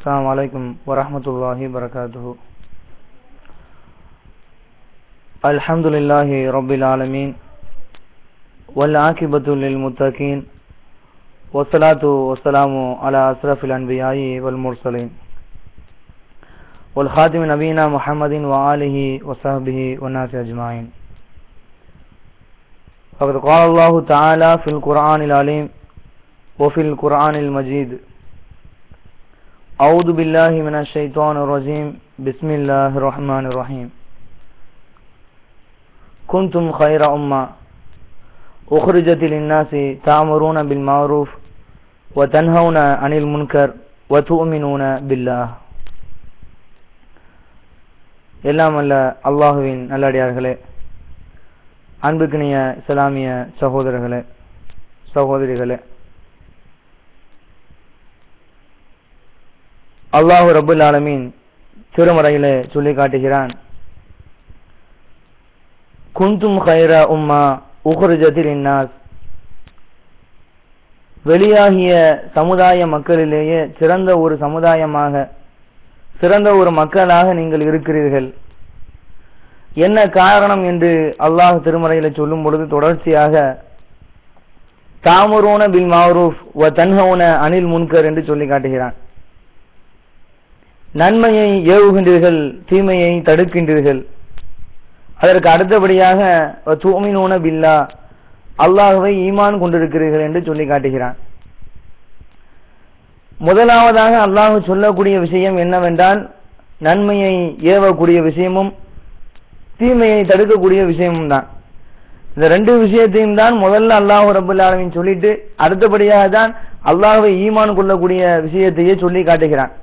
السلام عليكم ورحمة الله وبركاته. الحمد لله رب العالمين والعاقبة للمتقين والصلاة والسلام على أشرف الأنبياء والمرسلين والخاتم نبينا محمد وآله وصحبه والناس أجمعين. فقد قال الله تعالى في القرآن العليم وفي القرآن المجيد: أعوذ بالله من الشيطان الرجيم بسم الله الرحمن الرحيم. كنتم خير أمة أخرجت للناس تأمرون بالمعروف وتنهون عن المنكر وتؤمنون بالله. எல்லாம் அல்ல அல்லாஹுவின் நல்லடியார்களே, அன்புக்கினிய இஸ்லாமிய சகோதரர்களே சகோதரிகளே, அல்லாஹு ரப்புல் ஆலமீன் திருமறையிலே சொல்லி காட்டுகிறான்: குந்தும் கைர உம்மா உஹ்ரிஜத் லின்னாஸ், வெளியாகிய சமுதாய மக்களிலேயே சிறந்த ஒரு சமுதாயமாக, சிறந்த ஒரு மக்களாக நீங்கள் இருக்கிறீர்கள். என்ன காரணம் என்று அல்லாஹ் திருமறையில சொல்லும் பொழுது தொடர்ச்சியாக தாமுரூன பில் மஅரூஃப் வ தன்ஹவுன அனில் முன்கர் என்று சொல்லி காட்டுகிறான். நன்மையை ஏவுகின்றீர்கள், தீமையை தடுக்கின்றீர்கள். அதற்கு அடுத்தபடியாக துமினூன பில்லா, அல்லாஹ்வை ஈமான் கொண்டிருக்கிறீர்கள் என்று சொல்லி காட்டுகிறான். முதலாவதாக அல்லாஹ் சொல்லக்கூடிய விஷயம் என்னவென்றால், நன்மையை ஏவக்கூடிய விஷயமும் தீமையை தடுக்கக்கூடிய விஷயமும் தான். இந்த ரெண்டு விஷயத்தையும் தான் முதல்ல அல்லாஹ் ரப்பல் ஆலமீன் சொல்லிட்டு அடுத்தபடியாக தான் அல்லாஹ்வை ஈமான் கொள்ளக்கூடிய விஷயத்தையே சொல்லி காட்டுகிறான்.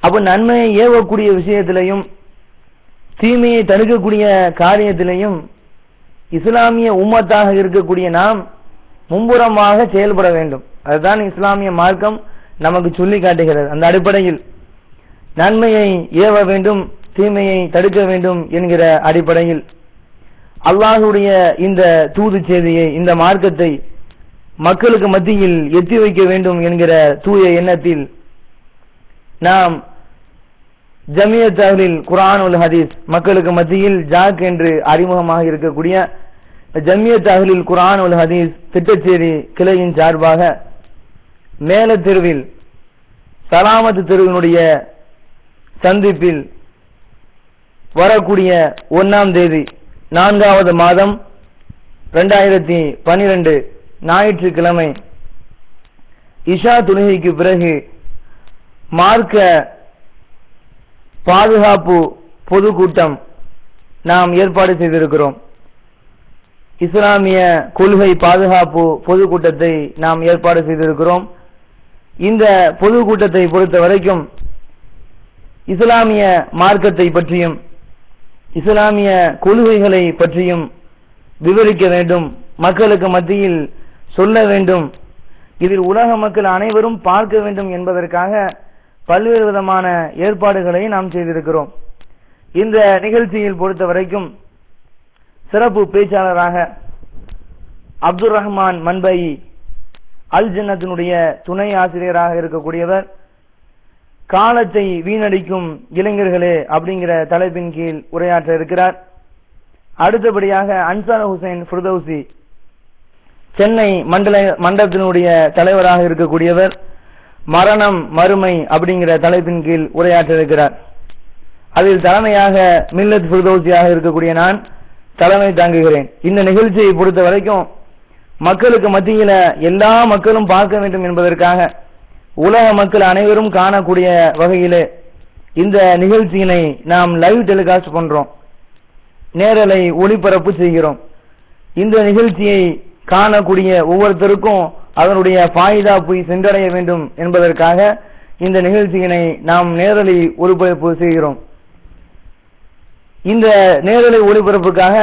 அப்ப நன்மையை ஏவக்கூடிய விஷயத்திலையும் தீமையை தடுக்கக்கூடிய காரியத்திலையும் இஸ்லாமிய உம்மத்தாக இருக்கக்கூடிய நாம் மும்புறமாக செயல்பட வேண்டும். அதுதான் இஸ்லாமிய மார்க்கம் நமக்கு சொல்லி காட்டுகிறது. அந்த அடிப்படையில் நன்மையை ஏவ வேண்டும், தீமையை தடுக்க வேண்டும் என்கிற அடிப்படையில் அல்லாஹ்வுடைய இந்த தூது செய்தியை, இந்த மார்க்கத்தை மக்களுக்கு மத்தியில் எத்தி வைக்க வேண்டும் என்கிற தூய எண்ணத்தில் நாம் ஜமியத் அஹ்லில் குர்ஆன் வல் ஹதீஸ், மக்களுக்கு மத்தியில் ஜாக் என்று அறிமுகமாக இருக்கக்கூடிய ஜமியத் அஹ்லில் குர்ஆன் வல் ஹதீஸ் திட்டச்சேரி கிளையின் சார்பாக மேல தெருவில் சலாமத்து தெருவினுடைய சந்திப்பில் வரக்கூடிய 1ஆம் தேதி 4வது மாதம் 2012 ஞாயிற்றுக்கிழமை இஷா தொழுகைக்கு பிறகு மார்க்க பாதுகாப்பு பொதுக்கூட்டம் நாம் ஏற்பாடு செய்திருக்கிறோம். இஸ்லாமிய கொள்கை பாதுகாப்பு பொதுக்கூட்டத்தை நாம் ஏற்பாடு செய்திருக்கிறோம். இந்த பொதுக்கூட்டத்தை பொறுத்த வரைக்கும் இஸ்லாமிய மார்க்கத்தை பற்றியும் இஸ்லாமிய கொள்கைகளை பற்றியும் விவரிக்க வேண்டும், மக்களுக்கு மத்தியில் சொல்ல வேண்டும், இதில் உலக மக்கள் அனைவரும் பார்க்க வேண்டும் என்பதற்காக பல்வேறு விதமான ஏற்பாடுகளை நாம் செய்திருக்கிறோம். இந்த நிகழ்ச்சியில் பொறுத்த வரைக்கும் சிறப்பு பேச்சாளராக அப்துல் ரஹ்மான் மன்பை அல் ஜன்னத்தினுடைய துணை ஆசிரியராக இருக்கக்கூடியவர் காலத்தை வீணடிக்கும் இளைஞர்களே அப்படிங்கிற தலைப்பின் கீழ் உரையாற்ற இருக்கிறார். அடுத்தபடியாக அன்சார் ஹுசைன் ஃபிர்தௌசி சென்னை மண்டலத்தினுடைய தலைவராக இருக்கக்கூடியவர் மரணம் மறுமை அப்படிங்கிற தலைப்பின் கீழ் உரையாற்ற இருக்கிறார். அதில் தலைமையாக மில்லத் ஃபிர்தௌசியாக இருக்கக்கூடிய நான் தலைமை தாங்குகிறேன். இந்த நிகழ்ச்சியை பொறுத்த வரைக்கும் மக்களுக்கு மத்தியில எல்லா மக்களும் பார்க்க வேண்டும் என்பதற்காக, உலக மக்கள் அனைவரும் காணக்கூடிய வகையிலே இந்த நிகழ்ச்சியினை நாம் லைவ் டெலிகாஸ்ட் பண்றோம், நேரலை ஒளிபரப்பு செய்கிறோம். இந்த நிகழ்ச்சியை காணக்கூடிய ஒவ்வொருத்தருக்கும் அதனுடைய ஃபாயிதா போய் சென்றடைய வேண்டும் என்பதற்காக இந்த நிகழ்ச்சியினை நாம் நேரலை ஒளிபரப்பு செய்கிறோம். இந்த நேரலை ஒளிபரப்புக்காக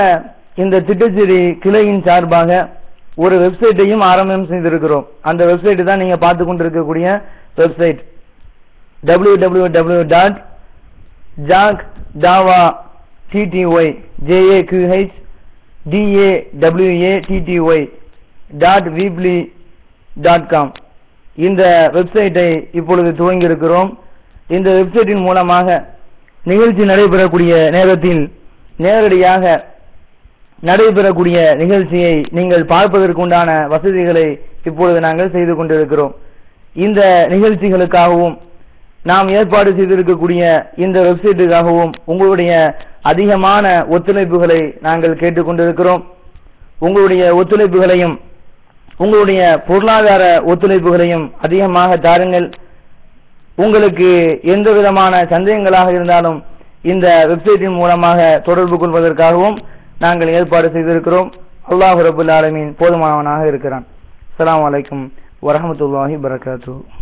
இந்த திட்டச்சேரி கிளையின் சார்பாக ஒரு வெப்சைட்டையும் ஆரம்பம் செய்திருக்கிறோம். அந்த வெப்சைட் தான் நீங்க பார்த்து கொண்டிருக்கக்கூடிய வெப்சைட் www.jakhdawatty.weebly.com இந்த வெப்சைட்டை இப்பொழுது துவங்கி இருக்கிறோம். இந்த வெப்சைட்டின் மூலமாக நிகழ்ச்சி நடைபெறக்கூடிய நேரத்தில் நேரடியாக நடைபெறக்கூடிய நிகழ்ச்சியை நீங்கள் பார்ப்பதற்குண்டான வசதிகளை இப்பொழுது நாங்கள் செய்து கொண்டிருக்கிறோம். இந்த நிகழ்ச்சிகளுக்காகவும் நாம் ஏற்பாடு செய்திருக்கக்கூடிய இந்த வெப்சைட்டுக்காகவும் உங்களுடைய அதிகமான ஒத்துழைப்புகளை நாங்கள் கேட்டுக்கொண்டிருக்கிறோம். உங்களுடைய ஒத்துழைப்புகளையும் உங்களுடைய பொருளாதார ஒத்துழைப்புகளையும் அதிகமாக தாருங்கள். உங்களுக்கு எந்த விதமான சந்தேகங்களாக இருந்தாலும் இந்த வெப்சைட்டின் மூலமாக தொடர்பு கொள்வதற்காகவும் நாங்கள் ஏற்பாடு செய்திருக்கிறோம். அல்லாஹ் ரப்பல் ஆலமீன் போதுமானவனாக இருக்கிறான். அஸ்ஸலாமு அலைக்கும் வரஹ்மத்துல்லாஹி வபரகாத்துஹு.